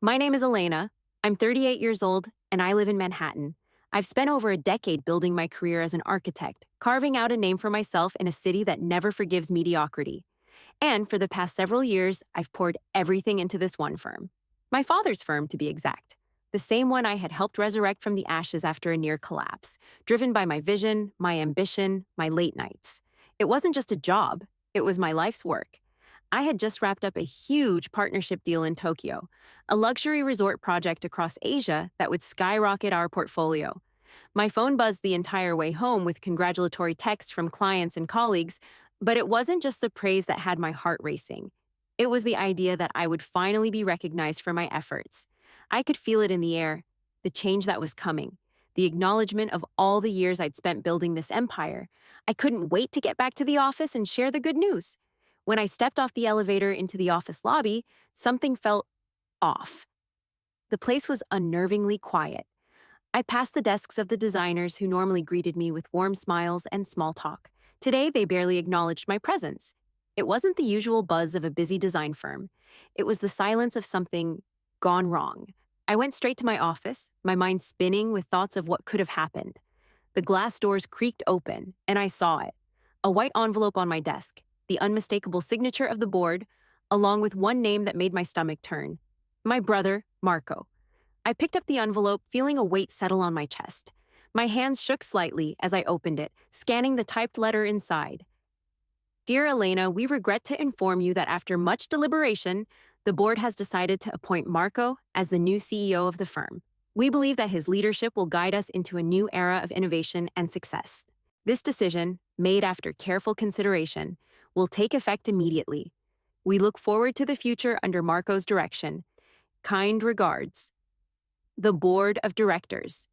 My name is Elena. I'm 38 years old, and I live in Manhattan. I've spent over a decade building my career as an architect, carving out a name for myself in a city that never forgives mediocrity. And for the past several years, I've poured everything into this one firm. My father's firm, to be exact. The same one I had helped resurrect from the ashes after a near collapse, driven by my vision, my ambition, my late nights. It wasn't just a job, it was my life's work. I had just wrapped up a huge partnership deal in Tokyo, a luxury resort project across Asia that would skyrocket our portfolio. My phone buzzed the entire way home with congratulatory texts from clients and colleagues, but it wasn't just the praise that had my heart racing. It was the idea that I would finally be recognized for my efforts. I could feel it in the air, the change that was coming, the acknowledgement of all the years I'd spent building this empire. I couldn't wait to get back to the office and share the good news. When I stepped off the elevator into the office lobby, something felt off. The place was unnervingly quiet. I passed the desks of the designers who normally greeted me with warm smiles and small talk. Today, they barely acknowledged my presence. It wasn't the usual buzz of a busy design firm. It was the silence of something gone wrong. I went straight to my office, my mind spinning with thoughts of what could have happened. The glass doors creaked open, and I saw it. A white envelope on my desk, the unmistakable signature of the board, along with one name that made my stomach turn. My brother, Marco. I picked up the envelope, feeling a weight settle on my chest. My hands shook slightly as I opened it, scanning the typed letter inside. Dear Elena, we regret to inform you that after much deliberation, the board has decided to appoint Marco as the new CEO of the firm. We believe that his leadership will guide us into a new era of innovation and success. This decision, made after careful consideration, will take effect immediately. We look forward to the future under Marco's direction. Kind regards. The Board of Directors.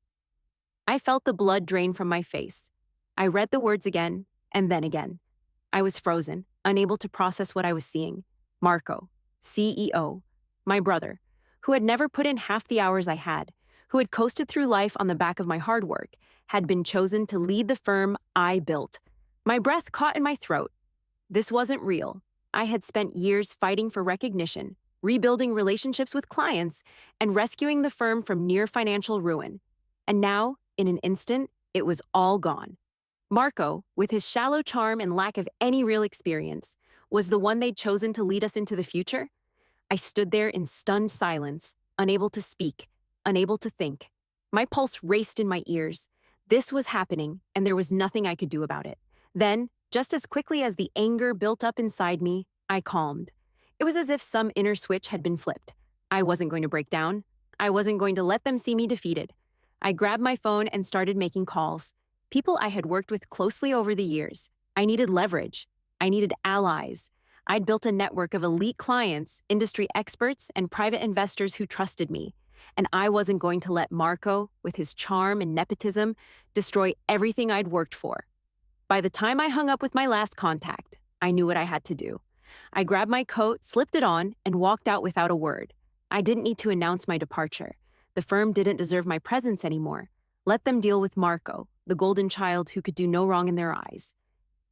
I felt the blood drain from my face. I read the words again, and then again. I was frozen, unable to process what I was seeing. Marco, CEO, my brother, who had never put in half the hours I had, who had coasted through life on the back of my hard work, had been chosen to lead the firm I built. My breath caught in my throat. This wasn't real. I had spent years fighting for recognition, rebuilding relationships with clients, and rescuing the firm from near financial ruin. And now, in an instant, it was all gone. Marco, with his shallow charm and lack of any real experience, was the one they'd chosen to lead us into the future. I stood there in stunned silence, unable to speak, unable to think. My pulse raced in my ears. This was happening, and there was nothing I could do about it. Then, just as quickly as the anger built up inside me, I calmed. It was as if some inner switch had been flipped. I wasn't going to break down. I wasn't going to let them see me defeated. I grabbed my phone and started making calls. People I had worked with closely over the years. I needed leverage. I needed allies. I'd built a network of elite clients, industry experts, and private investors who trusted me. And I wasn't going to let Marco, with his charm and nepotism, destroy everything I'd worked for. By the time I hung up with my last contact, I knew what I had to do. I grabbed my coat, slipped it on, and walked out without a word. I didn't need to announce my departure. The firm didn't deserve my presence anymore. Let them deal with Marco, the golden child who could do no wrong in their eyes.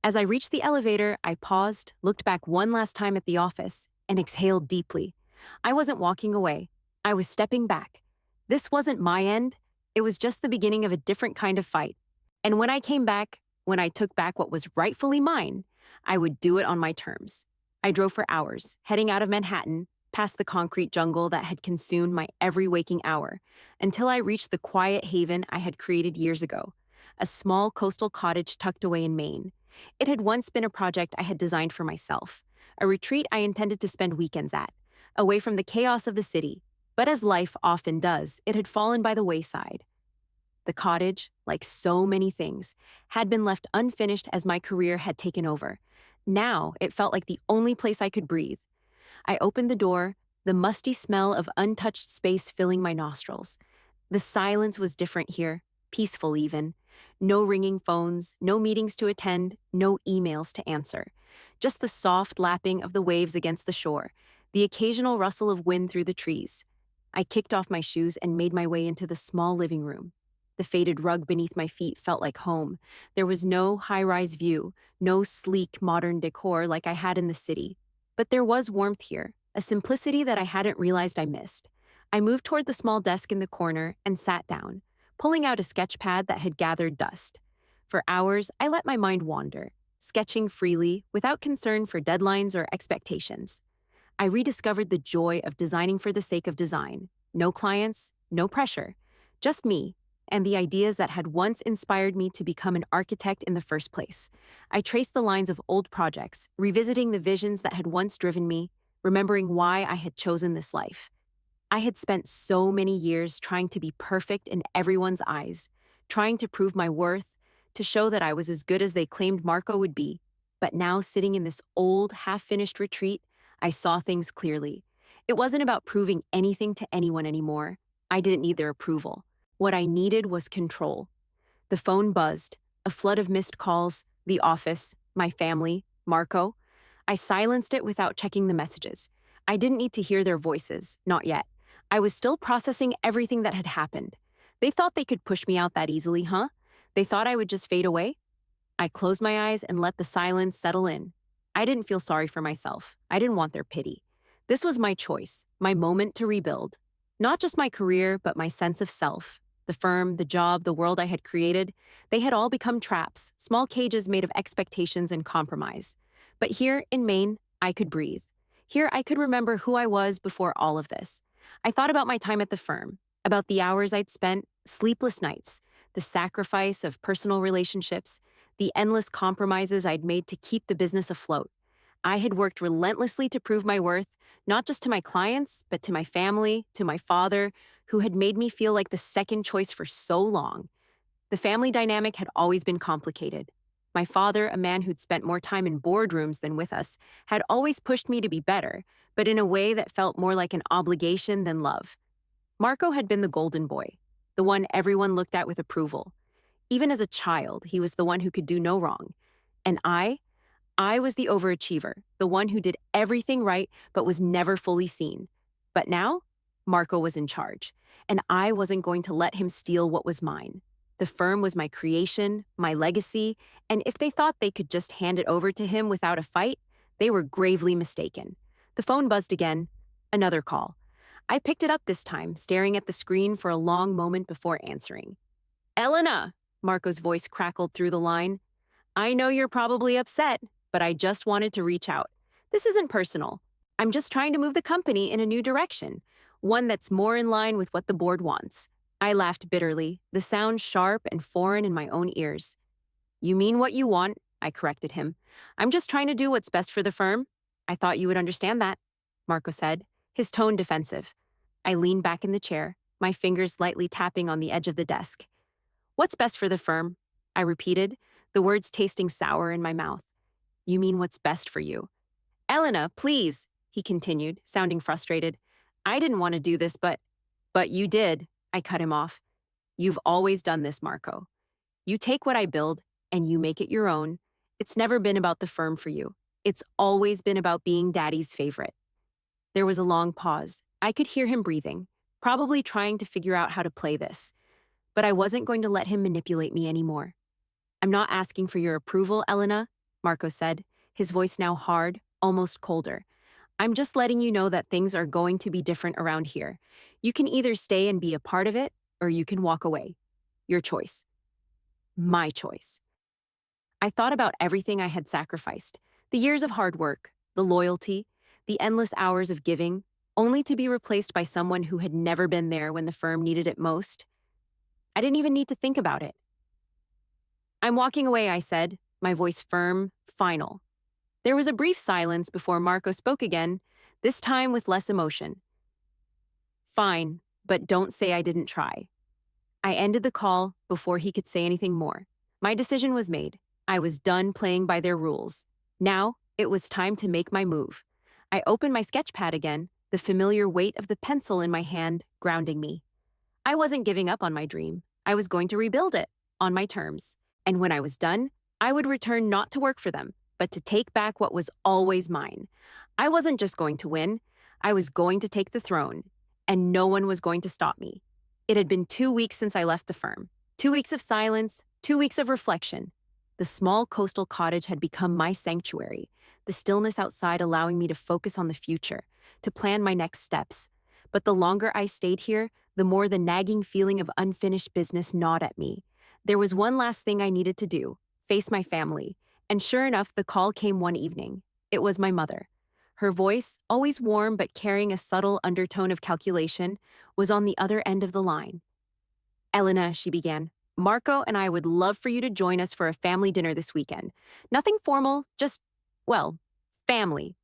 As I reached the elevator, I paused, looked back one last time at the office, and exhaled deeply. I wasn't walking away. I was stepping back. This wasn't my end. It was just the beginning of a different kind of fight. And when I came back, when I took back what was rightfully mine, I would do it on my terms. I drove for hours, heading out of Manhattan, past the concrete jungle that had consumed my every waking hour, until I reached the quiet haven I had created years ago, a small coastal cottage tucked away in Maine. It had once been a project I had designed for myself, a retreat I intended to spend weekends at, away from the chaos of the city. But as life often does, it had fallen by the wayside. The cottage, like so many things, had been left unfinished as my career had taken over. Now, it felt like the only place I could breathe. I opened the door, the musty smell of untouched space filling my nostrils. The silence was different here, peaceful even. No ringing phones, no meetings to attend, no emails to answer. Just the soft lapping of the waves against the shore, the occasional rustle of wind through the trees. I kicked off my shoes and made my way into the small living room. The faded rug beneath my feet felt like home. There was no high-rise view, no sleek modern decor like I had in the city. But there was warmth here, a simplicity that I hadn't realized I missed. I moved toward the small desk in the corner and sat down, pulling out a sketch pad that had gathered dust. For hours, I let my mind wander, sketching freely without concern for deadlines or expectations. I rediscovered the joy of designing for the sake of design. No clients, no pressure, just me, and the ideas that had once inspired me to become an architect in the first place. I traced the lines of old projects, revisiting the visions that had once driven me, remembering why I had chosen this life. I had spent so many years trying to be perfect in everyone's eyes, trying to prove my worth, to show that I was as good as they claimed Marco would be. But now, sitting in this old, half-finished retreat, I saw things clearly. It wasn't about proving anything to anyone anymore. I didn't need their approval. What I needed was control. The phone buzzed, a flood of missed calls, the office, my family, Marco. I silenced it without checking the messages. I didn't need to hear their voices, not yet. I was still processing everything that had happened. They thought they could push me out that easily, huh? They thought I would just fade away? I closed my eyes and let the silence settle in. I didn't feel sorry for myself. I didn't want their pity. This was my choice, my moment to rebuild. Not just my career, but my sense of self. The firm, the job, the world I had created, they had all become traps, small cages made of expectations and compromise. But here, in Maine, I could breathe. Here, I could remember who I was before all of this. I thought about my time at the firm, about the hours I'd spent, sleepless nights, the sacrifice of personal relationships, the endless compromises I'd made to keep the business afloat. I had worked relentlessly to prove my worth, not just to my clients, but to my family, to my father, who had made me feel like the second choice for so long. The family dynamic had always been complicated. My father, a man who'd spent more time in boardrooms than with us, had always pushed me to be better, but in a way that felt more like an obligation than love. Marco had been the golden boy, the one everyone looked at with approval. Even as a child, he was the one who could do no wrong. And I was the overachiever, the one who did everything right but was never fully seen. But now, Marco was in charge, and I wasn't going to let him steal what was mine. The firm was my creation, my legacy, and if they thought they could just hand it over to him without a fight, they were gravely mistaken. The phone buzzed again. Another call. I picked it up this time, staring at the screen for a long moment before answering. Elena, Marco's voice crackled through the line. I know you're probably upset, but I just wanted to reach out. This isn't personal. I'm just trying to move the company in a new direction, one that's more in line with what the board wants. I laughed bitterly, the sound sharp and foreign in my own ears. You mean what you want, I corrected him. I'm just trying to do what's best for the firm. I thought you would understand that, Marco said, his tone defensive. I leaned back in the chair, my fingers lightly tapping on the edge of the desk. What's best for the firm? I repeated, the words tasting sour in my mouth. You mean what's best for you? Elena, please, he continued, sounding frustrated. I didn't want to do this, but you did, I cut him off. You've always done this, Marco. You take what I build and you make it your own. It's never been about the firm for you. It's always been about being Daddy's favorite. There was a long pause. I could hear him breathing, probably trying to figure out how to play this. But I wasn't going to let him manipulate me anymore. I'm not asking for your approval, Elena, Marco said, his voice now hard, almost colder. I'm just letting you know that things are going to be different around here. You can either stay and be a part of it, or you can walk away. Your choice. My choice. I thought about everything I had sacrificed, the years of hard work, the loyalty, the endless hours of giving, only to be replaced by someone who had never been there when the firm needed it most. I didn't even need to think about it. I'm walking away, I said, my voice firm, final. There was a brief silence before Marco spoke again, this time with less emotion. Fine, but don't say I didn't try. I ended the call before he could say anything more. My decision was made. I was done playing by their rules. Now, it was time to make my move. I opened my sketch pad again, the familiar weight of the pencil in my hand grounding me. I wasn't giving up on my dream. I was going to rebuild it, on my terms. And when I was done, I would return not to work for them, but to take back what was always mine. I wasn't just going to win. I was going to take the throne, and no one was going to stop me. It had been 2 weeks since I left the firm. 2 weeks of silence, 2 weeks of reflection. The small coastal cottage had become my sanctuary, the stillness outside allowing me to focus on the future, to plan my next steps. But the longer I stayed here, the more the nagging feeling of unfinished business gnawed at me. There was one last thing I needed to do: face my family. And sure enough, the call came one evening. It was my mother. Her voice, always warm but carrying a subtle undertone of calculation, was on the other end of the line. "Elena," she began, "Marco and I would love for you to join us for a family dinner this weekend. Nothing formal, just, well, family."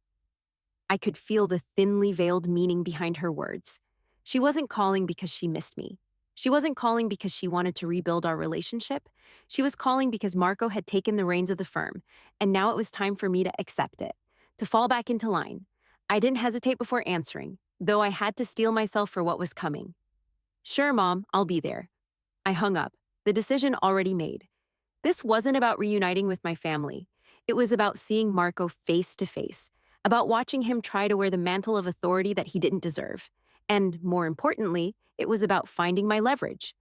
I could feel the thinly veiled meaning behind her words. She wasn't calling because she missed me. She wasn't calling because she wanted to rebuild our relationship. She was calling because Marco had taken the reins of the firm, and now it was time for me to accept it, to fall back into line. I didn't hesitate before answering, though I had to steel myself for what was coming. "Sure, Mom, I'll be there." I hung up, the decision already made. This wasn't about reuniting with my family. It was about seeing Marco face to face, about watching him try to wear the mantle of authority that he didn't deserve. And more importantly, it was about finding my leverage.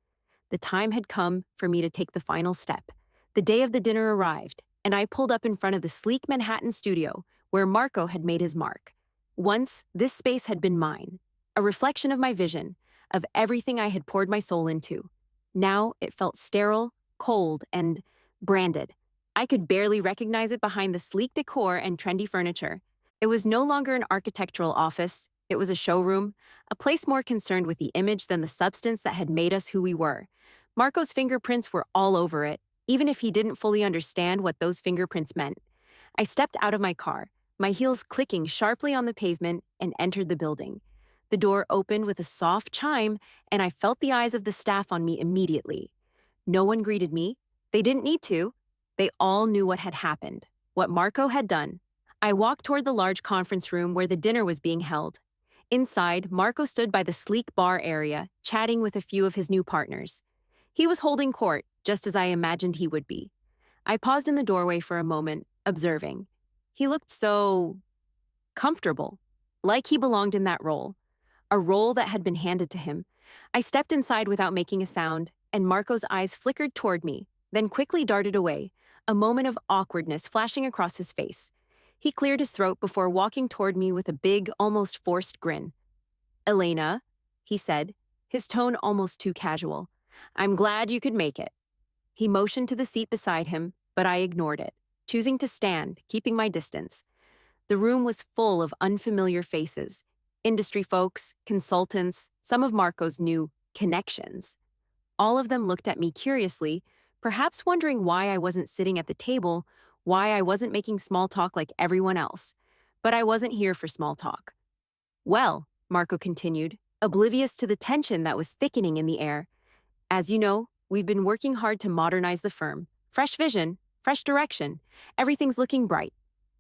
The time had come for me to take the final step. The day of the dinner arrived, and I pulled up in front of the sleek Manhattan studio where Marco had made his mark. Once, this space had been mine, a reflection of my vision, of everything I had poured my soul into. Now it felt sterile, cold, and branded. I could barely recognize it behind the sleek decor and trendy furniture. It was no longer an architectural office. It was a showroom, a place more concerned with the image than the substance that had made us who we were. Marco's fingerprints were all over it, even if he didn't fully understand what those fingerprints meant. I stepped out of my car, my heels clicking sharply on the pavement, and entered the building. The door opened with a soft chime, and I felt the eyes of the staff on me immediately. No one greeted me. They didn't need to. They all knew what had happened, what Marco had done. I walked toward the large conference room where the dinner was being held. Inside, Marco stood by the sleek bar area, chatting with a few of his new partners. He was holding court, just as I imagined he would be. I paused in the doorway for a moment, observing. He looked so comfortable, like he belonged in that role, a role that had been handed to him. I stepped inside without making a sound, and Marco's eyes flickered toward me, then quickly darted away, a moment of awkwardness flashing across his face. He cleared his throat before walking toward me with a big, almost forced grin. "Elena," he said, his tone almost too casual. "I'm glad you could make it." He motioned to the seat beside him, but I ignored it, choosing to stand, keeping my distance. The room was full of unfamiliar faces, industry folks, consultants, some of Marco's new connections. All of them looked at me curiously, perhaps wondering why I wasn't sitting at the table, why I wasn't making small talk like everyone else. But I wasn't here for small talk. "Well," Marco continued, oblivious to the tension that was thickening in the air, "as you know, we've been working hard to modernize the firm. Fresh vision, fresh direction. Everything's looking bright."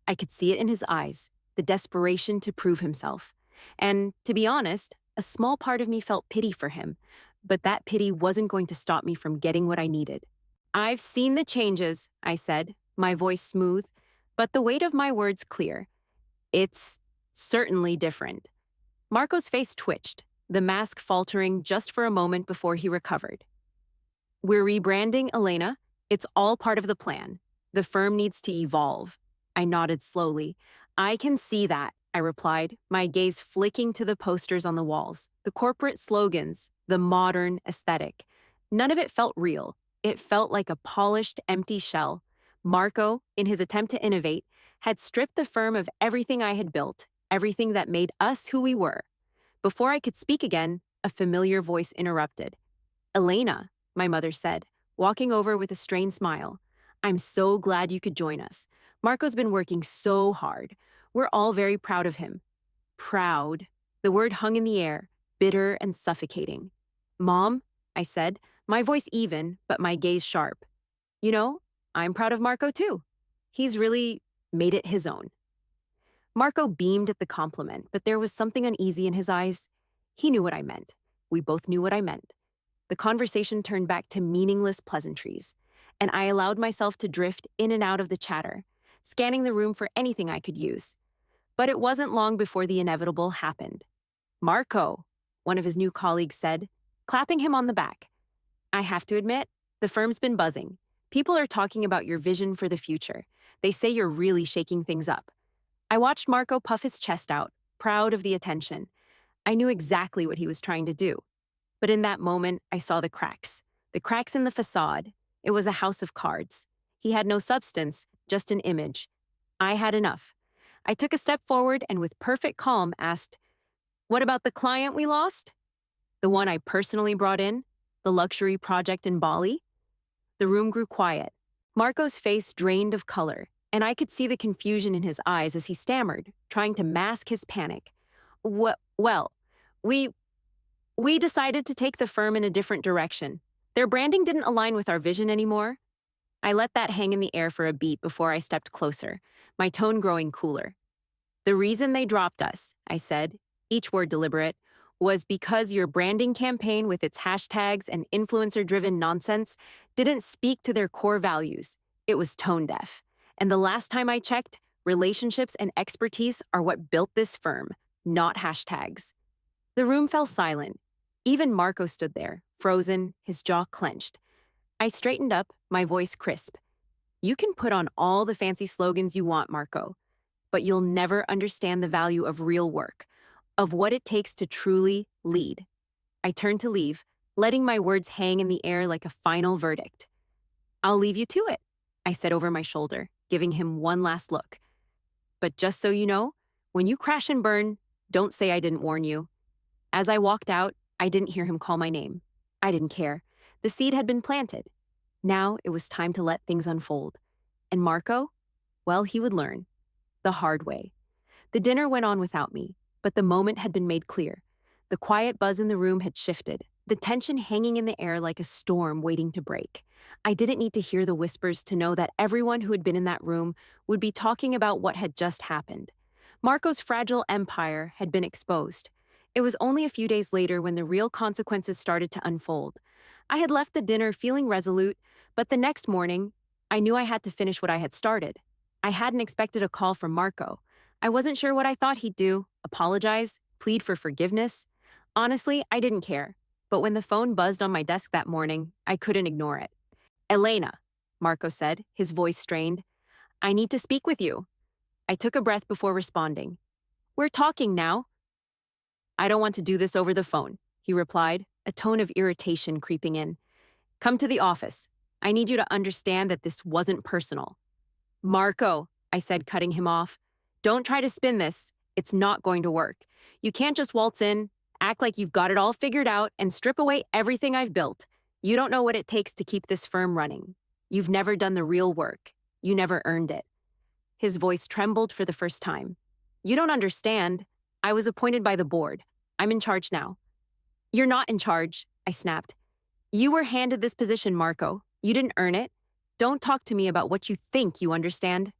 I could see it in his eyes, the desperation to prove himself. And, to be honest, a small part of me felt pity for him, but that pity wasn't going to stop me from getting what I needed. "I've seen the changes," I said, my voice smooth, but the weight of my words clear. "It's certainly different." Marco's face twitched, the mask faltering just for a moment before he recovered. "We're rebranding, Elena. It's all part of the plan. The firm needs to evolve." I nodded slowly. "I can see that," I replied, my gaze flicking to the posters on the walls, the corporate slogans, the modern aesthetic. None of it felt real. It felt like a polished, empty shell. Marco, in his attempt to innovate, had stripped the firm of everything I had built, everything that made us who we were. Before I could speak again, a familiar voice interrupted. "Elena," my mother said, walking over with a strained smile. "I'm so glad you could join us. Marco's been working so hard. We're all very proud of him." Proud. The word hung in the air, bitter and suffocating. "Mom," I said, my voice even, but my gaze sharp. "You know, I'm proud of Marco too. He's really made it his own." Marco beamed at the compliment, but there was something uneasy in his eyes. He knew what I meant. We both knew what I meant. The conversation turned back to meaningless pleasantries, and I allowed myself to drift in and out of the chatter, scanning the room for anything I could use. But it wasn't long before the inevitable happened. "Marco," one of his new colleagues said, clapping him on the back. "I have to admit, the firm's been buzzing. People are talking about your vision for the future. They say you're really shaking things up." I watched Marco puff his chest out, proud of the attention. I knew exactly what he was trying to do. But in that moment, I saw the cracks in the facade. It was a house of cards. He had no substance, just an image. I had enough. I took a step forward and with perfect calm asked, "What about the client we lost? The one I personally brought in? The luxury project in Bali?" The room grew quiet. Marco's face drained of color, and I could see the confusion in his eyes as he stammered, trying to mask his panic. Well, we we decided to take the firm in a different direction. Their branding didn't align with our vision anymore. I let that hang in the air for a beat before I stepped closer, my tone growing cooler. "The reason they dropped us," I said, each word deliberate, "was because your branding campaign with its hashtags and influencer-driven nonsense didn't speak to their core values. It was tone deaf. And the last time I checked, relationships and expertise are what built this firm, not hashtags." The room fell silent. Even Marco stood there, frozen, his jaw clenched. I straightened up, my voice crisp. "You can put on all the fancy slogans you want, Marco, but you'll never understand the value of real work, of what it takes to truly lead." I turned to leave, letting my words hang in the air like a final verdict. "I'll leave you to it," I said over my shoulder, giving him one last look. "But just so you know, when you crash and burn, don't say I didn't warn you." As I walked out, I didn't hear him call my name. I didn't care. The seed had been planted. Now it was time to let things unfold. And Marco? Well, he would learn. The hard way. The dinner went on without me, but the moment had been made clear. The quiet buzz in the room had shifted, the tension hanging in the air like a storm waiting to break. I didn't need to hear the whispers to know that everyone who had been in that room would be talking about what had just happened. Marco's fragile empire had been exposed. It was only a few days later when the real consequences started to unfold. I had left the dinner feeling resolute, but the next morning, I knew I had to finish what I had started. I hadn't expected a call from Marco. I wasn't sure what I thought he'd do, apologize, plead for forgiveness. Honestly, I didn't care. But when the phone buzzed on my desk that morning, I couldn't ignore it. "Elena," Marco said, his voice strained. "I need to speak with you." I took a breath before responding. "We're talking now." "I don't want to do this over the phone," he replied, a tone of irritation creeping in. "Come to the office. I need you to understand that this wasn't personal." "Marco," I said, cutting him off, "don't try to spin this. It's not going to work. You can't just waltz in, act like you've got it all figured out, and strip away everything I've built. You don't know what it takes to keep this firm running. You've never done the real work. You never earned it." His voice trembled for the first time. "You don't understand. I was appointed by the board. I'm in charge now." "You're not in charge," I snapped. "You were handed this position, Marco. You didn't earn it. Don't talk to me about what you think you understand."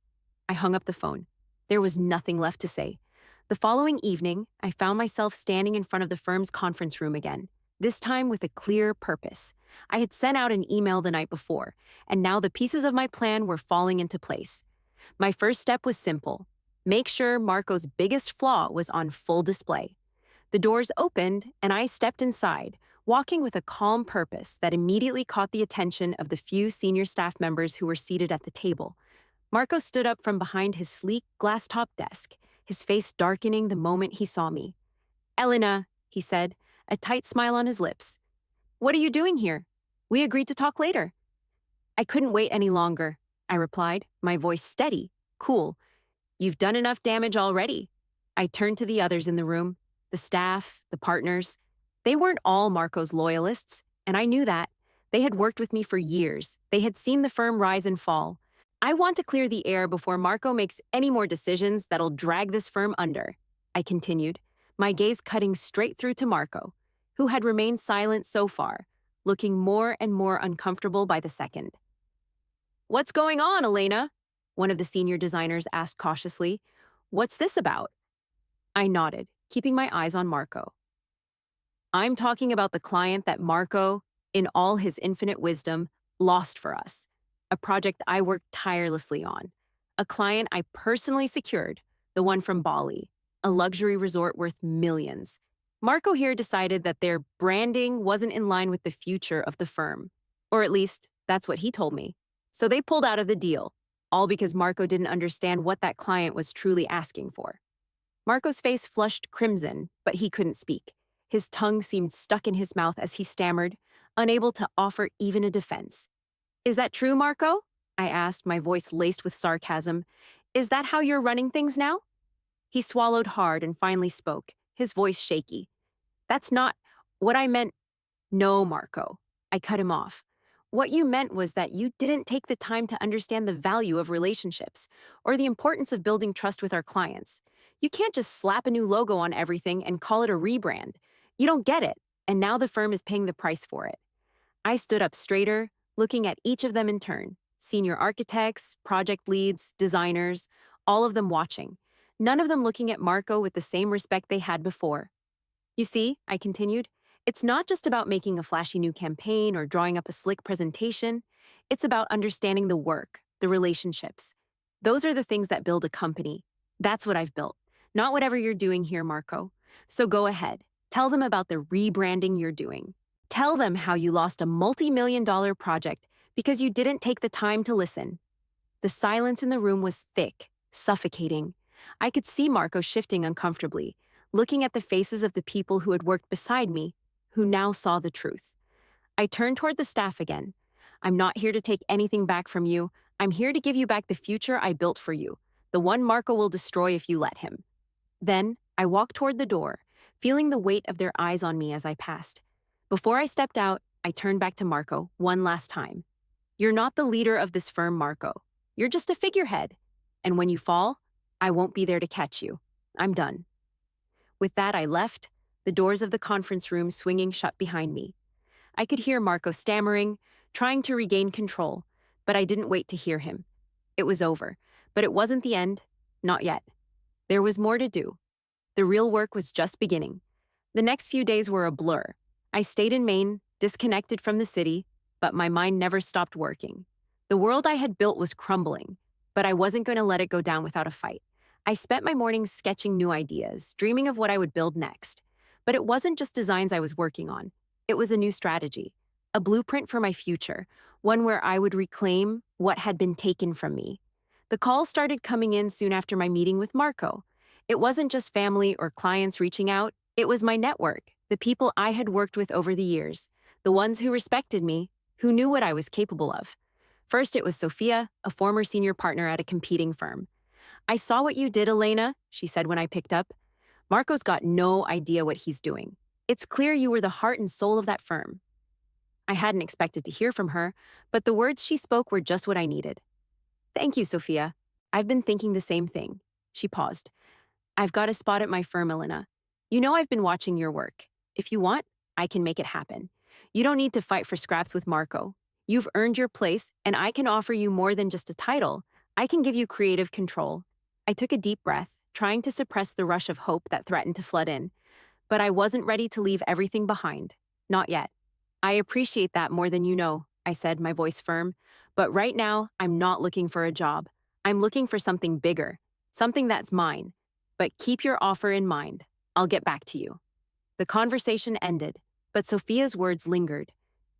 I hung up the phone. There was nothing left to say. The following evening, I found myself standing in front of the firm's conference room again, this time with a clear purpose. I had sent out an email the night before, and now the pieces of my plan were falling into place. My first step was simple. Make sure Marco's biggest flaw was on full display. The doors opened, and I stepped inside, walking with a calm purpose that immediately caught the attention of the few senior staff members who were seated at the table. Marco stood up from behind his sleek glass-top desk, his face darkening the moment he saw me. "Elena," he said, a tight smile on his lips. "What are you doing here? We agreed to talk later." "I couldn't wait any longer," I replied, my voice steady, cool. "You've done enough damage already." I turned to the others in the room, the staff, the partners. They weren't all Marco's loyalists, and I knew that. They had worked with me for years. They had seen the firm rise and fall. I want to clear the air before Marco makes any more decisions that'll drag this firm under, I continued, my gaze cutting straight through to Marco, who had remained silent so far, looking more and more uncomfortable by the second. "What's going on, Elena?" one of the senior designers asked cautiously. "What's this about?" I nodded, keeping my eyes on Marco. "I'm talking about the client that Marco, in all his infinite wisdom, lost for us. A project I worked tirelessly on. A client I personally secured, the one from Bali, a luxury resort worth millions. Marco here decided that their branding wasn't in line with the future of the firm. Or at least, that's what he told me. So they pulled out of the deal, all because Marco didn't understand what that client was truly asking for." Marco's face flushed crimson, but he couldn't speak. His tongue seemed stuck in his mouth as he stammered, unable to offer even a defense. Is that true, Marco? I asked, my voice laced with sarcasm. Is that how you're running things now? He swallowed hard and finally spoke, his voice shaky. That's not what I meant. No, Marco. I cut him off. What you meant was that you didn't take the time to understand the value of relationships or the importance of building trust with our clients. You can't just slap a new logo on everything and call it a rebrand. You don't get it, and now the firm is paying the price for it. I stood up straighter, looking at each of them in turn. Senior architects, project leads, designers, all of them watching. None of them looking at Marco with the same respect they had before. You see, I continued, it's not just about making a flashy new campaign or drawing up a slick presentation. It's about understanding the work, the relationships. Those are the things that build a company. That's what I've built, not whatever you're doing here, Marco. So go ahead. Tell them about the rebranding you're doing. Tell them how you lost a multi-million-dollar project because you didn't take the time to listen. The silence in the room was thick, suffocating. I could see Marco shifting uncomfortably, looking at the faces of the people who had worked beside me, who now saw the truth. I turned toward the staff again. I'm not here to take anything back from you. I'm here to give you back the future I built for you, the one Marco will destroy if you let him. Then, I walked toward the door, feeling the weight of their eyes on me as I passed. Before I stepped out, I turned back to Marco one last time. You're not the leader of this firm, Marco. You're just a figurehead. And when you fall, I won't be there to catch you. I'm done. With that, I left, the doors of the conference room swinging shut behind me. I could hear Marco stammering, trying to regain control, but I didn't wait to hear him. It was over, but it wasn't the end, not yet. There was more to do. The real work was just beginning. The next few days were a blur. I stayed in Maine, disconnected from the city, but my mind never stopped working. The world I had built was crumbling, but I wasn't going to let it go down without a fight. I spent my mornings sketching new ideas, dreaming of what I would build next. But it wasn't just designs I was working on. It was a new strategy, a blueprint for my future, one where I would reclaim what had been taken from me. The calls started coming in soon after my meeting with Marco. It wasn't just family or clients reaching out, it was my network, the people I had worked with over the years, the ones who respected me, who knew what I was capable of. First, it was Sophia, a former senior partner at a competing firm. I saw what you did, Elena, she said when I picked up. Marco's got no idea what he's doing. It's clear you were the heart and soul of that firm. I hadn't expected to hear from her, but the words she spoke were just what I needed. Thank you, Sophia. I've been thinking the same thing. She paused. I've got a spot at my firm, Elena. You know I've been watching your work. If you want, I can make it happen. You don't need to fight for scraps with Marco. You've earned your place, and I can offer you more than just a title. I can give you creative control. I took a deep breath, trying to suppress the rush of hope that threatened to flood in. But I wasn't ready to leave everything behind. Not yet. I appreciate that more than you know, I said, my voice firm. But right now, I'm not looking for a job. I'm looking for something bigger, something that's mine. But keep your offer in mind. I'll get back to you. The conversation ended, but Sophia's words lingered.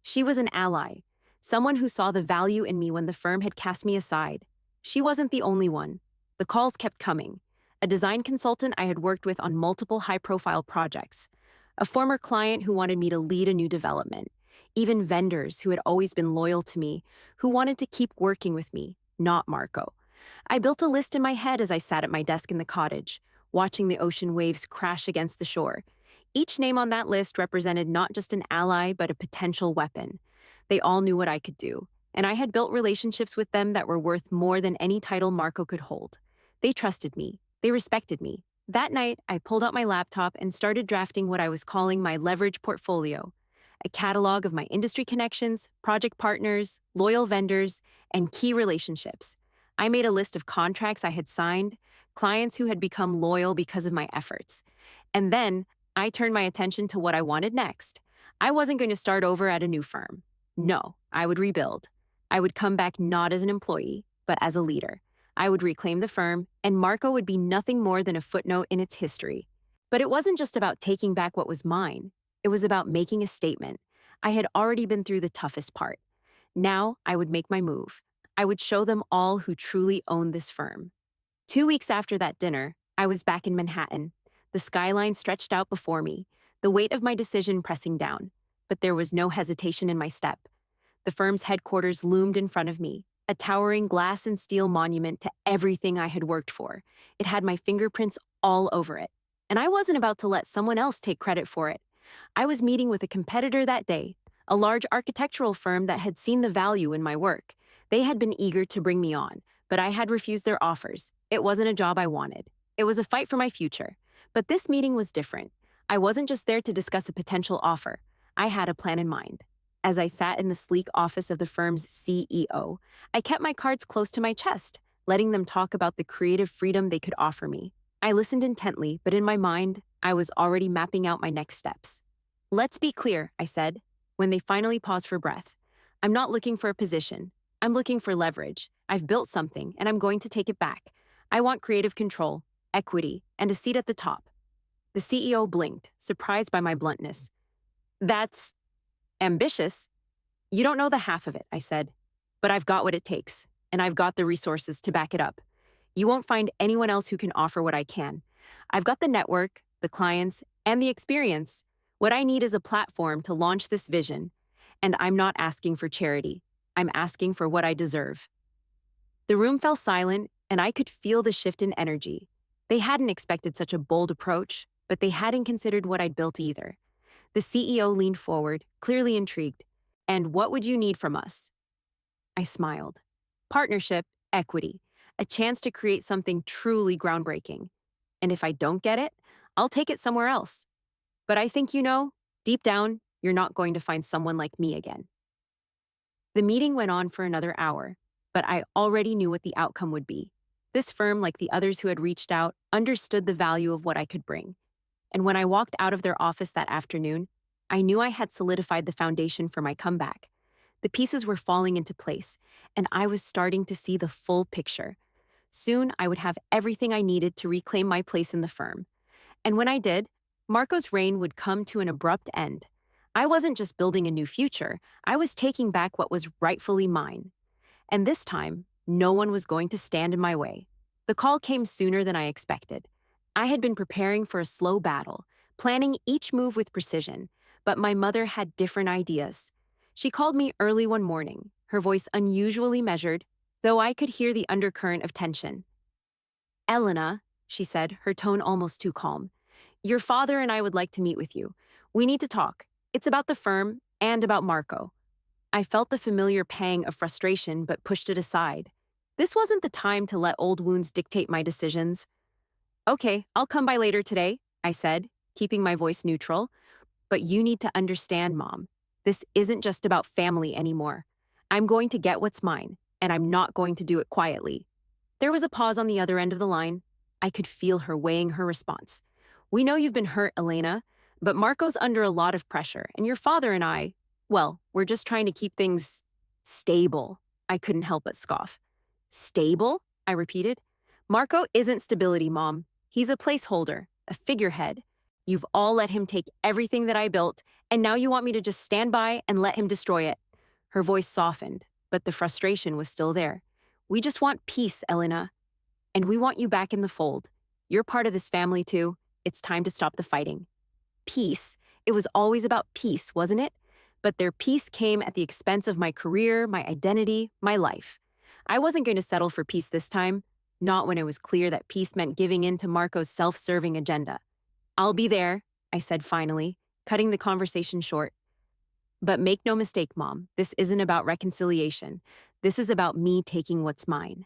She was an ally, someone who saw the value in me when the firm had cast me aside. She wasn't the only one. The calls kept coming. A design consultant I had worked with on multiple high-profile projects, a former client who wanted me to lead a new development, even vendors who had always been loyal to me, who wanted to keep working with me, not Marco. I built a list in my head as I sat at my desk in the cottage, watching the ocean waves crash against the shore. Each name on that list represented not just an ally, but a potential weapon. They all knew what I could do, and I had built relationships with them that were worth more than any title Marco could hold. They trusted me. They respected me. That night, I pulled out my laptop and started drafting what I was calling my leverage portfolio, a catalog of my industry connections, project partners, loyal vendors, and key relationships. I made a list of contracts I had signed, clients who had become loyal because of my efforts. And then, I turned my attention to what I wanted next. I wasn't going to start over at a new firm. No, I would rebuild. I would come back not as an employee, but as a leader. I would reclaim the firm, and Marco would be nothing more than a footnote in its history. But it wasn't just about taking back what was mine. It was about making a statement. I had already been through the toughest part. Now, I would make my move. I would show them all who truly owned this firm. 2 weeks after that dinner, I was back in Manhattan. The skyline stretched out before me, the weight of my decision pressing down. But there was no hesitation in my step. The firm's headquarters loomed in front of me, a towering glass and steel monument to everything I had worked for. It had my fingerprints all over it. And I wasn't about to let someone else take credit for it. I was meeting with a competitor that day, a large architectural firm that had seen the value in my work. They had been eager to bring me on, but I had refused their offers. It wasn't a job I wanted. It was a fight for my future. But this meeting was different. I wasn't just there to discuss a potential offer. I had a plan in mind. As I sat in the sleek office of the firm's CEO, I kept my cards close to my chest, letting them talk about the creative freedom they could offer me. I listened intently, but in my mind, I was already mapping out my next steps. "Let's be clear," I said, when they finally paused for breath. "I'm not looking for a position. I'm looking for leverage. I've built something, and I'm going to take it back. I want creative control, equity, and a seat at the top." The CEO blinked, surprised by my bluntness. "That's ambitious. You don't know the half of it," I said. "But I've got what it takes, and I've got the resources to back it up. You won't find anyone else who can offer what I can. I've got the network, the clients, and the experience. What I need is a platform to launch this vision, and I'm not asking for charity. I'm asking for what I deserve." The room fell silent, and I could feel the shift in energy. They hadn't expected such a bold approach, but they hadn't considered what I'd built either. The CEO leaned forward, clearly intrigued. "And what would you need from us?" I smiled. "Partnership, equity, a chance to create something truly groundbreaking. And if I don't get it, I'll take it somewhere else. But I think deep down, you're not going to find someone like me again." The meeting went on for another hour, but I already knew what the outcome would be. This firm, like the others who had reached out, understood the value of what I could bring. And when I walked out of their office that afternoon, I knew I had solidified the foundation for my comeback. The pieces were falling into place, and I was starting to see the full picture. Soon, I would have everything I needed to reclaim my place in the firm. And when I did, Marco's reign would come to an abrupt end. I wasn't just building a new future, I was taking back what was rightfully mine. And this time, no one was going to stand in my way. The call came sooner than I expected. I had been preparing for a slow battle, planning each move with precision, but my mother had different ideas. She called me early one morning, her voice unusually measured, though I could hear the undercurrent of tension. "Elena," she said, her tone almost too calm, "your father and I would like to meet with you. We need to talk. It's about the firm and about Marco." I felt the familiar pang of frustration but pushed it aside. This wasn't the time to let old wounds dictate my decisions. "Okay, I'll come by later today," I said, keeping my voice neutral. "But you need to understand, Mom. This isn't just about family anymore. I'm going to get what's mine, and I'm not going to do it quietly." There was a pause on the other end of the line. I could feel her weighing her response. "We know you've been hurt, Elena, but Marco's under a lot of pressure, and your father and I, well, we're just trying to keep things stable." I couldn't help but scoff. "Stable?" I repeated. "Marco isn't stability, Mom. He's a placeholder, a figurehead. You've all let him take everything that I built, and now you want me to just stand by and let him destroy it." Her voice softened, but the frustration was still there. "We just want peace, Elena. And we want you back in the fold. You're part of this family too. It's time to stop the fighting." Peace. It was always about peace, wasn't it? But their peace came at the expense of my career, my identity, my life. I wasn't going to settle for peace this time, not when it was clear that peace meant giving in to Marco's self-serving agenda. "I'll be there," I said finally, cutting the conversation short. "But make no mistake, Mom, this isn't about reconciliation. This is about me taking what's mine."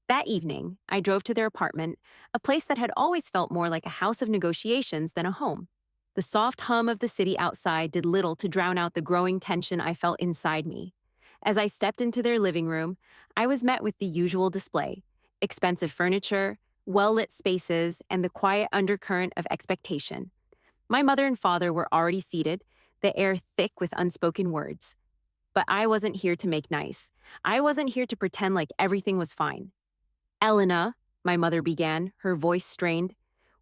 That evening, I drove to their apartment, a place that had always felt more like a house of negotiations than a home. The soft hum of the city outside did little to drown out the growing tension I felt inside me. As I stepped into their living room, I was met with the usual display: expensive furniture, well-lit spaces, and the quiet undercurrent of expectation. My mother and father were already seated, the air thick with unspoken words. But I wasn't here to make nice. I wasn't here to pretend like everything was fine. "Elena," my mother began, her voice strained,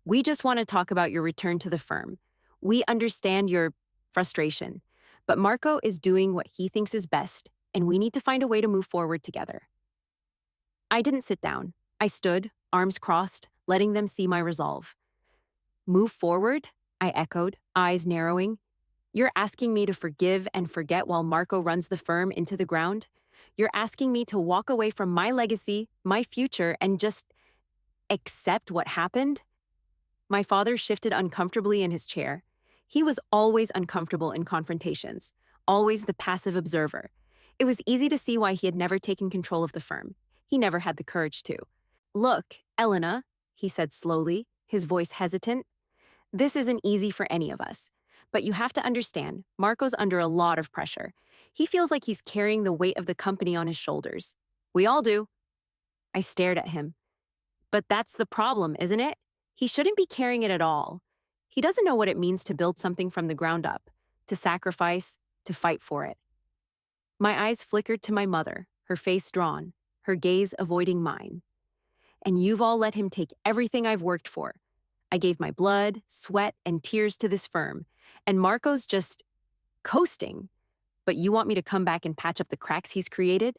"we just want to talk about your return to the firm. We understand your frustration, but Marco is doing what he thinks is best, and we need to find a way to move forward together." I didn't sit down. I stood, arms crossed, letting them see my resolve. Move forward? I echoed, eyes narrowing. You're asking me to forgive and forget while Marco runs the firm into the ground? You're asking me to walk away from my legacy, my future, and just accept what happened? My father shifted uncomfortably in his chair. He was always uncomfortable in confrontations, always the passive observer. It was easy to see why he had never taken control of the firm. He never had the courage to. Look, Elena, he said slowly, his voice hesitant, this isn't easy for any of us. But you have to understand, Marco's under a lot of pressure. He feels like he's carrying the weight of the company on his shoulders. We all do. I stared at him. But that's the problem, isn't it? He shouldn't be carrying it at all. He doesn't know what it means to build something from the ground up, to sacrifice, to fight for it. My eyes flickered to my mother, her face drawn, her gaze avoiding mine. And you've all let him take everything I've worked for. I gave my blood, sweat, and tears to this firm, and Marco's just coasting. But you want me to come back and patch up the cracks he's created?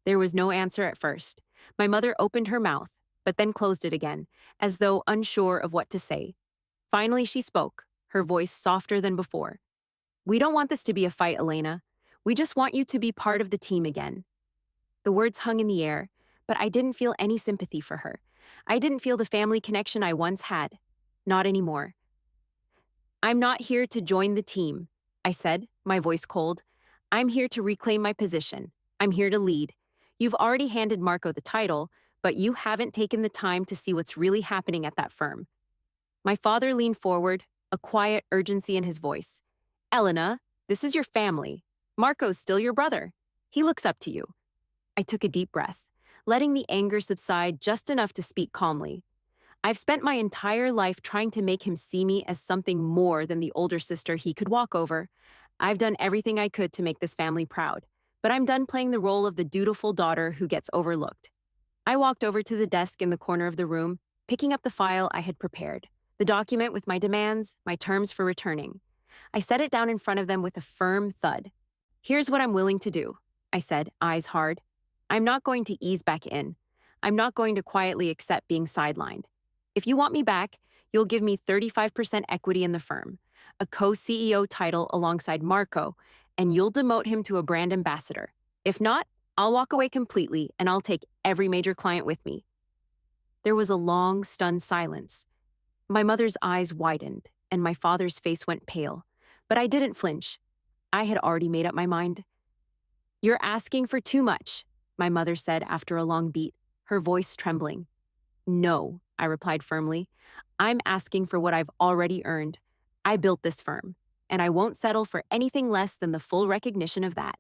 There was no answer at first. My mother opened her mouth, but then closed it again, as though unsure of what to say. Finally, she spoke, her voice softer than before. We don't want this to be a fight, Elena. We just want you to be part of the team again. The words hung in the air, but I didn't feel any sympathy for her. I didn't feel the family connection I once had. Not anymore. I'm not here to join the team, I said, my voice cold. I'm here to reclaim my position. I'm here to lead. You've already handed Marco the title, but you haven't taken the time to see what's really happening at that firm. My father leaned forward, a quiet urgency in his voice. Elena, this is your family. Marco's still your brother. He looks up to you. I took a deep breath, letting the anger subside just enough to speak calmly. I've spent my entire life trying to make him see me as something more than the older sister he could walk over. I've done everything I could to make this family proud, but I'm done playing the role of the dutiful daughter who gets overlooked. I walked over to the desk in the corner of the room, picking up the file I had prepared, the document with my demands, my terms for returning. I set it down in front of them with a firm thud. Here's what I'm willing to do, I said, eyes hard. I'm not going to ease back in. I'm not going to quietly accept being sidelined. If you want me back, you'll give me 35% equity in the firm, a co-CEO title alongside Marco, and you'll demote him to a brand ambassador. If not, I'll walk away completely and I'll take every major client with me. There was a long, stunned silence. My mother's eyes widened and my father's face went pale, but I didn't flinch. I had already made up my mind. You're asking for too much, my mother said after a long beat, her voice trembling. No, I replied firmly. I'm asking for what I've already earned. I built this firm, and I won't settle for anything less than the full recognition of that.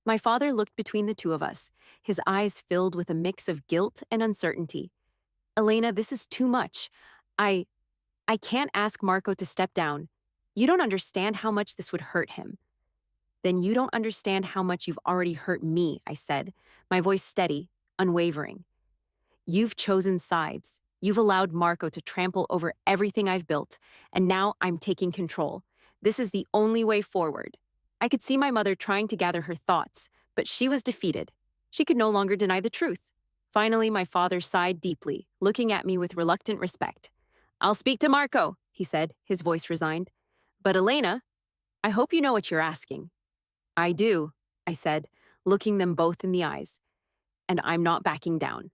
My father looked between the two of us, his eyes filled with a mix of guilt and uncertainty. Elena, this is too much. I can't ask Marco to step down. You don't understand how much this would hurt him. Then you don't understand how much you've already hurt me, I said, my voice steady, unwavering. You've chosen sides. You've allowed Marco to trample over everything I've built, and now I'm taking control. This is the only way forward. I could see my mother trying to gather her thoughts, but she was defeated. She could no longer deny the truth. Finally, my father sighed deeply, looking at me with reluctant respect. I'll speak to Marco, he said, his voice resigned. But Elena, I hope you know what you're asking. I do, I said, looking them both in the eyes. And I'm not backing down.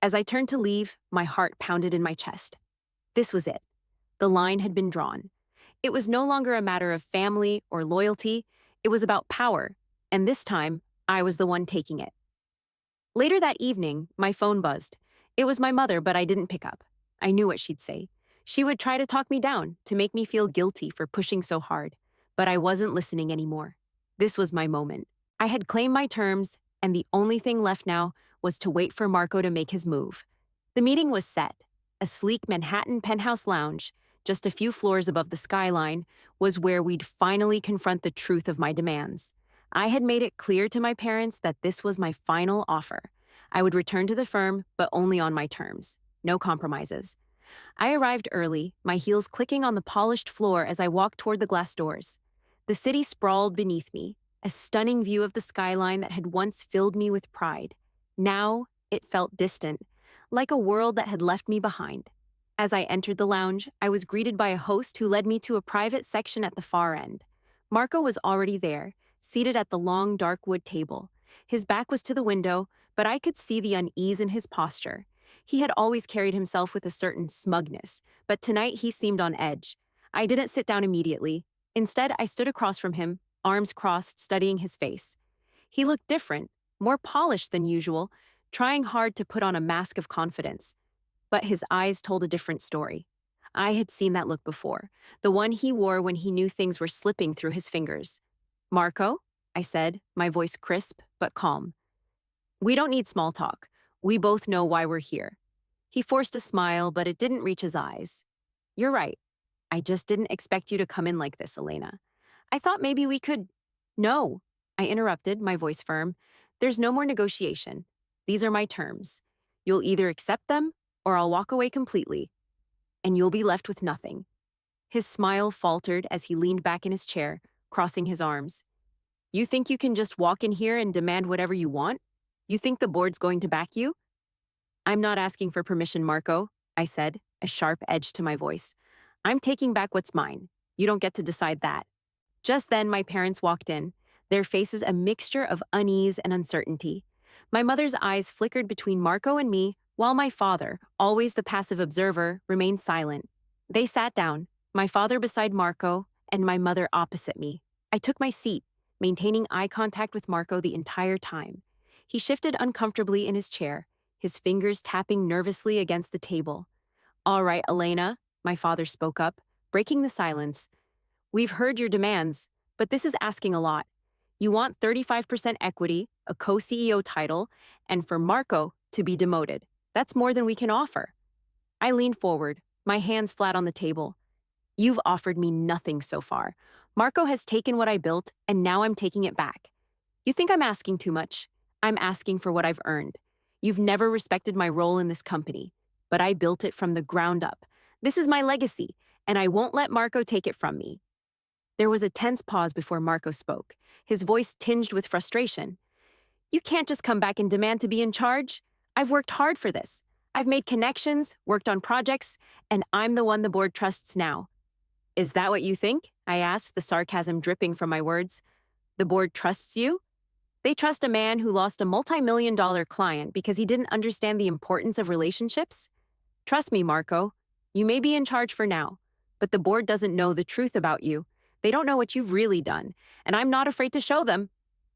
As I turned to leave, my heart pounded in my chest. This was it. The line had been drawn. It was no longer a matter of family or loyalty. It was about power, and this time, I was the one taking it. Later that evening, my phone buzzed. It was my mother, but I didn't pick up. I knew what she'd say. She would try to talk me down, to make me feel guilty for pushing so hard. But I wasn't listening anymore. This was my moment. I had claimed my terms, and the only thing left now was to wait for Marco to make his move. The meeting was set. A sleek Manhattan penthouse lounge, just a few floors above the skyline, was where we'd finally confront the truth of my demands. I had made it clear to my parents that this was my final offer. I would return to the firm, but only on my terms. No compromises. I arrived early, my heels clicking on the polished floor as I walked toward the glass doors. The city sprawled beneath me, a stunning view of the skyline that had once filled me with pride. Now, it felt distant, like a world that had left me behind. As I entered the lounge, I was greeted by a host who led me to a private section at the far end. Marco was already there, seated at the long, dark wood table. His back was to the window, but I could see the unease in his posture. He had always carried himself with a certain smugness, but tonight he seemed on edge. I didn't sit down immediately. Instead, I stood across from him, arms crossed, studying his face. He looked different, more polished than usual, trying hard to put on a mask of confidence. But his eyes told a different story. I had seen that look before, the one he wore when he knew things were slipping through his fingers. "Marco?" I said, my voice crisp but calm. "We don't need small talk. We both know why we're here." He forced a smile, but it didn't reach his eyes. "You're right. I just didn't expect you to come in like this, Elena. I thought maybe we could—" "No," I interrupted, my voice firm. "There's no more negotiation. These are my terms. You'll either accept them, or I'll walk away completely. And you'll be left with nothing." His smile faltered as he leaned back in his chair, crossing his arms. "You think you can just walk in here and demand whatever you want? You think the board's going to back you?" "I'm not asking for permission, Marco," I said, a sharp edge to my voice. "I'm taking back what's mine. You don't get to decide that." Just then, my parents walked in, their faces a mixture of unease and uncertainty. My mother's eyes flickered between Marco and me, while my father, always the passive observer, remained silent. They sat down, my father beside Marco, and my mother opposite me. I took my seat, maintaining eye contact with Marco the entire time. He shifted uncomfortably in his chair, his fingers tapping nervously against the table. "All right, Elena," my father spoke up, breaking the silence. "We've heard your demands, but this is asking a lot. You want 35% equity, a co-CEO title, and for Marco to be demoted. That's more than we can offer." I leaned forward, my hands flat on the table. "You've offered me nothing so far. Marco has taken what I built, and now I'm taking it back. You think I'm asking too much? I'm asking for what I've earned. You've never respected my role in this company, but I built it from the ground up. This is my legacy, and I won't let Marco take it from me." There was a tense pause before Marco spoke, his voice tinged with frustration. "You can't just come back and demand to be in charge. I've worked hard for this. I've made connections, worked on projects, and I'm the one the board trusts now." "Is that what you think?" I asked, the sarcasm dripping from my words. "The board trusts you? They trust a man who lost a multi-million-dollar client because he didn't understand the importance of relationships? Trust me, Marco. You may be in charge for now, but the board doesn't know the truth about you. They don't know what you've really done, and I'm not afraid to show them."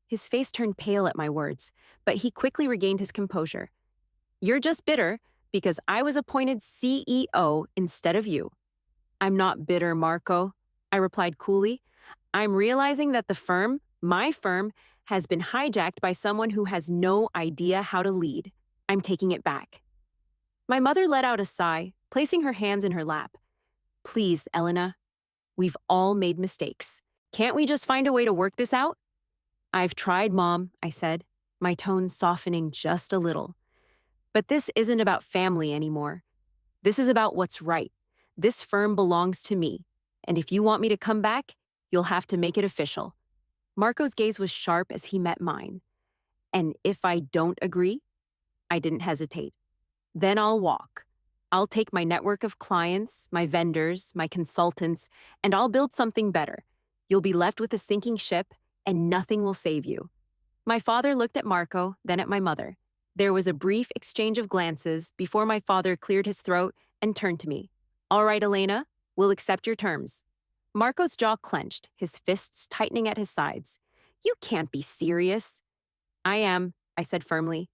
His face turned pale at my words, but he quickly regained his composure. "You're just bitter because I was appointed CEO instead of you." "I'm not bitter, Marco," I replied coolly. "I'm realizing that the firm, my firm, has been hijacked by someone who has no idea how to lead. I'm taking it back." My mother let out a sigh, placing her hands in her lap. "Please, Elena, we've all made mistakes. Can't we just find a way to work this out?" "I've tried, Mom," I said, my tone softening just a little. "But this isn't about family anymore. This is about what's right. This firm belongs to me, and if you want me to come back, you'll have to make it official." Marco's gaze was sharp as he met mine. "And if I don't agree?" I didn't hesitate. "Then I'll walk. I'll take my network of clients, my vendors, my consultants, and I'll build something better. You'll be left with a sinking ship, and nothing will save you." My father looked at Marco, then at my mother. There was a brief exchange of glances before my father cleared his throat and turned to me. "All right, Elena, we'll accept your terms." Marco's jaw clenched, his fists tightening at his sides. "You can't be serious." "I am," I said firmly.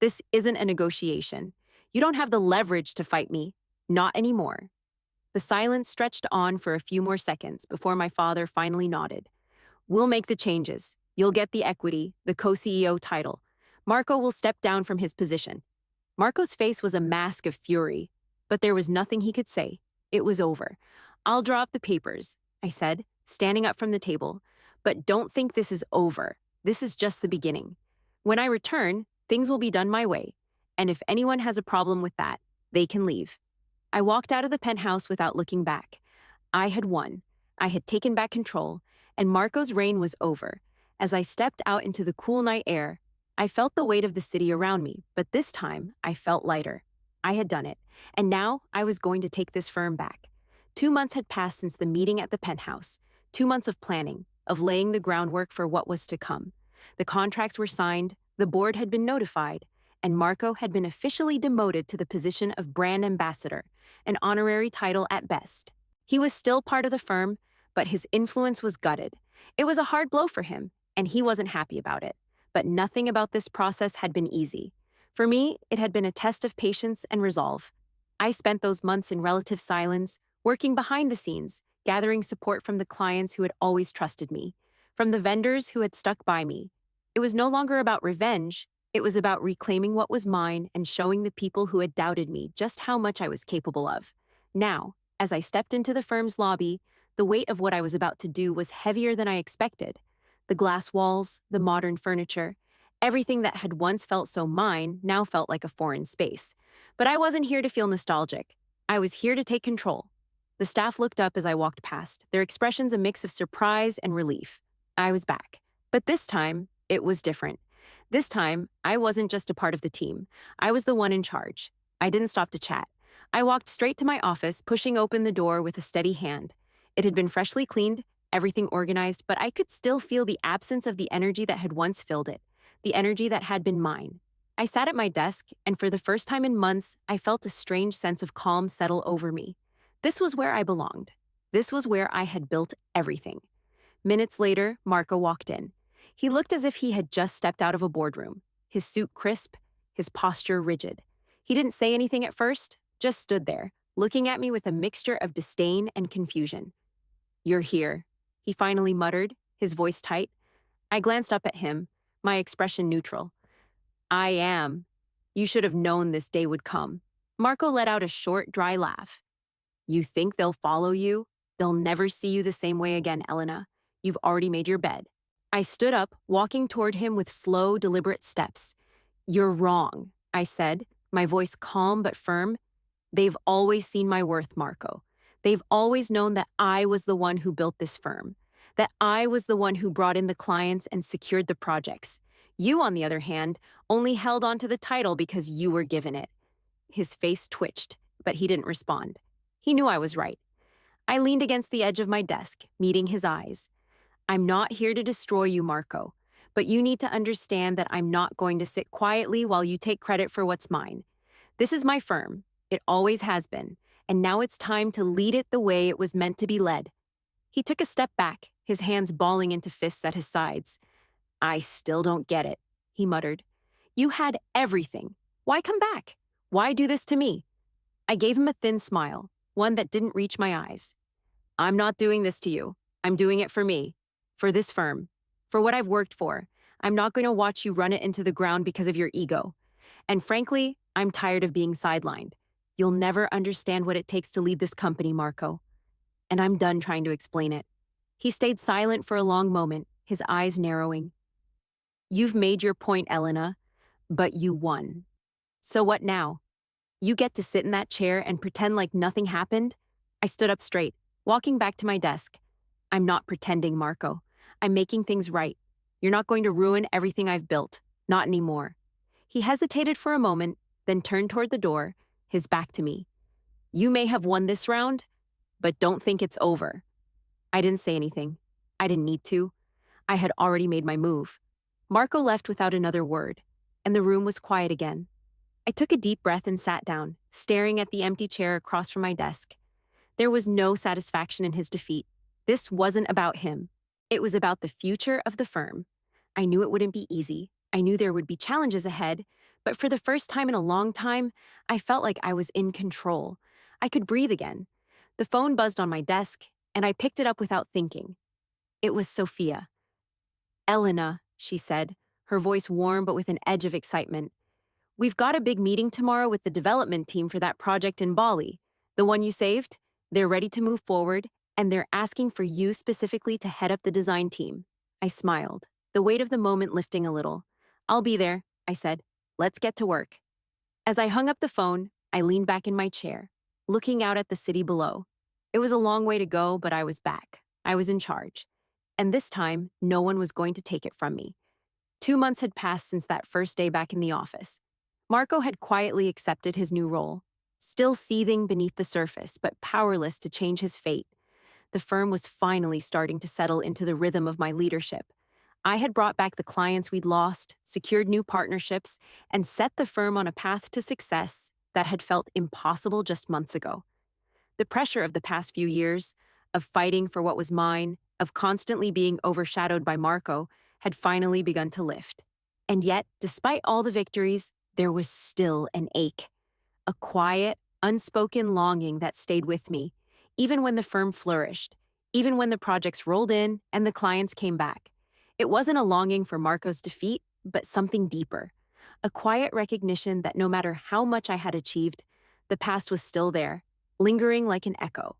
"This isn't a negotiation. You don't have the leverage to fight me. Not anymore." The silence stretched on for a few more seconds before my father finally nodded. "We'll make the changes. You'll get the equity, the co-CEO title. Marco will step down from his position." Marco's face was a mask of fury, but there was nothing he could say. It was over. "I'll draw up the papers," I said, standing up from the table. "But don't think this is over. This is just the beginning. When I return, things will be done my way. And if anyone has a problem with that, they can leave." I walked out of the penthouse without looking back. I had won. I had taken back control, and Marco's reign was over. As I stepped out into the cool night air, I felt the weight of the city around me, but this time I felt lighter. I had done it, and now I was going to take this firm back. 2 months had passed since the meeting at the penthouse, 2 months of planning, of laying the groundwork for what was to come. The contracts were signed, the board had been notified, and Marco had been officially demoted to the position of brand ambassador, an honorary title at best. He was still part of the firm, but his influence was gutted. It was a hard blow for him, and he wasn't happy about it. But nothing about this process had been easy. For me, it had been a test of patience and resolve. I spent those months in relative silence, working behind the scenes, gathering support from the clients who had always trusted me, from the vendors who had stuck by me. It was no longer about revenge, it was about reclaiming what was mine and showing the people who had doubted me just how much I was capable of. Now, as I stepped into the firm's lobby, the weight of what I was about to do was heavier than I expected. The glass walls, the modern furniture, everything that had once felt so mine now felt like a foreign space. But I wasn't here to feel nostalgic. I was here to take control. The staff looked up as I walked past, their expressions a mix of surprise and relief. I was back. But this time, it was different. This time, I wasn't just a part of the team. I was the one in charge. I didn't stop to chat. I walked straight to my office, pushing open the door with a steady hand. It had been freshly cleaned, everything organized, but I could still feel the absence of the energy that had once filled it, the energy that had been mine. I sat at my desk, and for the first time in months, I felt a strange sense of calm settle over me. This was where I belonged. This was where I had built everything. Minutes later, Marco walked in. He looked as if he had just stepped out of a boardroom, his suit crisp, his posture rigid. He didn't say anything at first, just stood there, looking at me with a mixture of disdain and confusion. "You're here," he finally muttered, his voice tight. I glanced up at him, my expression neutral. "I am. You should have known this day would come." Marco let out a short, dry laugh. "You think they'll follow you? They'll never see you the same way again, Elena. You've already made your bed." I stood up, walking toward him with slow, deliberate steps. "You're wrong," I said, my voice calm but firm. "They've always seen my worth, Marco. They've always known that I was the one who built this firm, that I was the one who brought in the clients and secured the projects. You, on the other hand, only held on to the title because you were given it." His face twitched, but he didn't respond. He knew I was right. I leaned against the edge of my desk, meeting his eyes. "I'm not here to destroy you, Marco, but you need to understand that I'm not going to sit quietly while you take credit for what's mine. This is my firm. It always has been, and now it's time to lead it the way it was meant to be led." He took a step back, his hands balling into fists at his sides. "I still don't get it," he muttered. "You had everything. Why come back? Why do this to me?" I gave him a thin smile, one that didn't reach my eyes. "I'm not doing this to you. I'm doing it for me, for this firm, for what I've worked for. I'm not going to watch you run it into the ground because of your ego. And frankly, I'm tired of being sidelined. You'll never understand what it takes to lead this company, Marco. And I'm done trying to explain it." He stayed silent for a long moment, his eyes narrowing. "You've made your point, Elena, but you won. So what now? You get to sit in that chair and pretend like nothing happened?" I stood up straight, walking back to my desk. "I'm not pretending, Marco. I'm making things right. You're not going to ruin everything I've built. Not anymore." He hesitated for a moment, then turned toward the door, his back to me. "You may have won this round, but don't think it's over." I didn't say anything. I didn't need to. I had already made my move. Marco left without another word, and the room was quiet again. I took a deep breath and sat down, staring at the empty chair across from my desk. There was no satisfaction in his defeat. This wasn't about him. It was about the future of the firm. I knew it wouldn't be easy. I knew there would be challenges ahead, but for the first time in a long time, I felt like I was in control. I could breathe again. The phone buzzed on my desk, and I picked it up without thinking. It was Sophia. "Elena," she said, her voice warm but with an edge of excitement. "We've got a big meeting tomorrow with the development team for that project in Bali. The one you saved? They're ready to move forward, and they're asking for you specifically to head up the design team." I smiled, the weight of the moment lifting a little. "I'll be there," I said. "Let's get to work." As I hung up the phone, I leaned back in my chair, looking out at the city below. It was a long way to go, but I was back. I was in charge. And this time, no one was going to take it from me. 2 months had passed since that first day back in the office. Marco had quietly accepted his new role, still seething beneath the surface, but powerless to change his fate. The firm was finally starting to settle into the rhythm of my leadership. I had brought back the clients we'd lost, secured new partnerships, and set the firm on a path to success that had felt impossible just months ago. The pressure of the past few years, of fighting for what was mine, of constantly being overshadowed by Marco, had finally begun to lift. And yet, despite all the victories, there was still an ache, a quiet, unspoken longing that stayed with me, even when the firm flourished, even when the projects rolled in and the clients came back. It wasn't a longing for Marco's defeat, but something deeper, a quiet recognition that no matter how much I had achieved, the past was still there, lingering like an echo.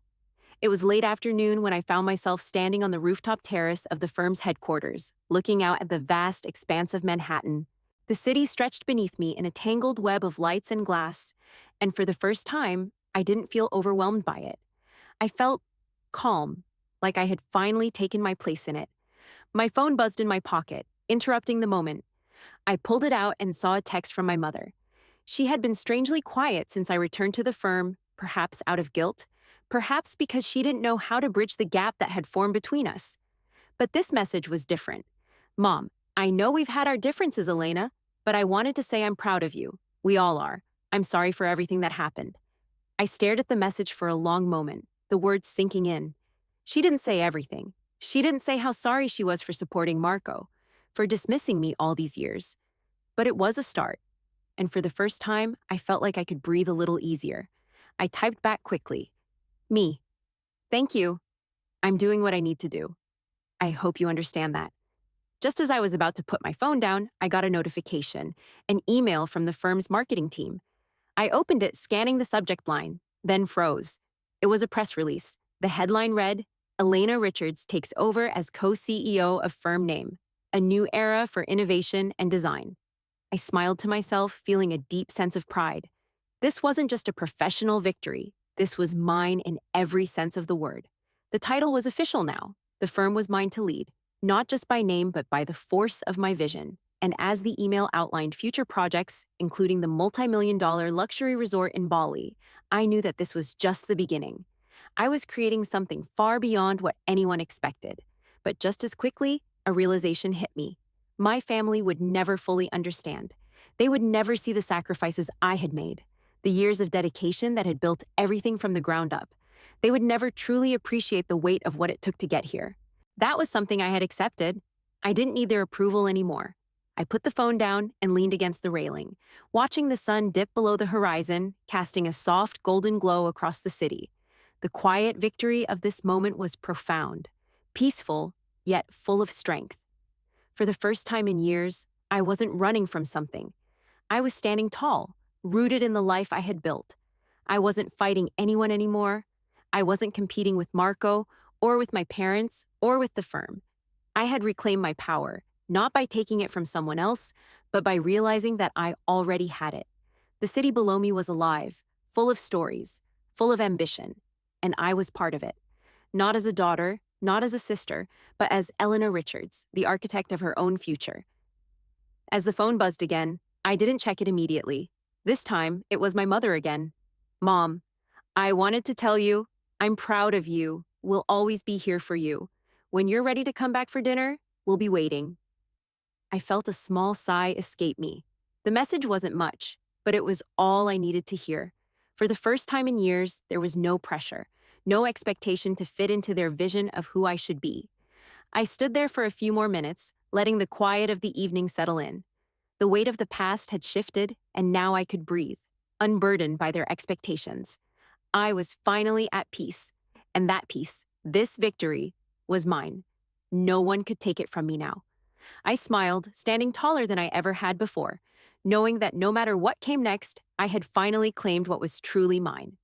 It was late afternoon when I found myself standing on the rooftop terrace of the firm's headquarters, looking out at the vast expanse of Manhattan. The city stretched beneath me in a tangled web of lights and glass, and for the first time, I didn't feel overwhelmed by it. I felt calm, like I had finally taken my place in it. My phone buzzed in my pocket, interrupting the moment. I pulled it out and saw a text from my mother. She had been strangely quiet since I returned to the firm, perhaps out of guilt, perhaps because she didn't know how to bridge the gap that had formed between us. But this message was different. Mom, I know we've had our differences, Elena, but I wanted to say I'm proud of you. We all are. I'm sorry for everything that happened. I stared at the message for a long moment, the words sinking in. She didn't say everything. She didn't say how sorry she was for supporting Marco, for dismissing me all these years. But it was a start. And for the first time, I felt like I could breathe a little easier. I typed back quickly. Me. Thank you. I'm doing what I need to do. I hope you understand that. Just as I was about to put my phone down, I got a notification, an email from the firm's marketing team. I opened it, scanning the subject line, then froze. It was a press release. The headline read, Elena Richards takes over as co-CEO of firm name, a new era for innovation and design. I smiled to myself, feeling a deep sense of pride. This wasn't just a professional victory. This was mine in every sense of the word. The title was official now. The firm was mine to lead, not just by name, but by the force of my vision. And as the email outlined future projects, including the multi-million-dollar luxury resort in Bali, I knew that this was just the beginning. I was creating something far beyond what anyone expected. But just as quickly, a realization hit me. My family would never fully understand. They would never see the sacrifices I had made, the years of dedication that had built everything from the ground up. They would never truly appreciate the weight of what it took to get here. That was something I had accepted. I didn't need their approval anymore. I put the phone down and leaned against the railing, watching the sun dip below the horizon, casting a soft golden glow across the city. The quiet victory of this moment was profound, peaceful, yet full of strength. For the first time in years, I wasn't running from something. I was standing tall, rooted in the life I had built. I wasn't fighting anyone anymore. I wasn't competing with Marco, or with my parents, or with the firm. I had reclaimed my power, not by taking it from someone else, but by realizing that I already had it. The city below me was alive, full of stories, full of ambition, and I was part of it. Not as a daughter, not as a sister, but as Elena Richards, the architect of her own future. As the phone buzzed again, I didn't check it immediately. This time, it was my mother again. Mom, I wanted to tell you, I'm proud of you. We'll always be here for you. When you're ready to come back for dinner, we'll be waiting. I felt a small sigh escape me. The message wasn't much, but it was all I needed to hear. For the first time in years, there was no pressure, no expectation to fit into their vision of who I should be. I stood there for a few more minutes, letting the quiet of the evening settle in. The weight of the past had shifted, and now I could breathe, unburdened by their expectations. I was finally at peace, and that peace, this victory, was mine. No one could take it from me now. I smiled, standing taller than I ever had before, knowing that no matter what came next, I had finally claimed what was truly mine.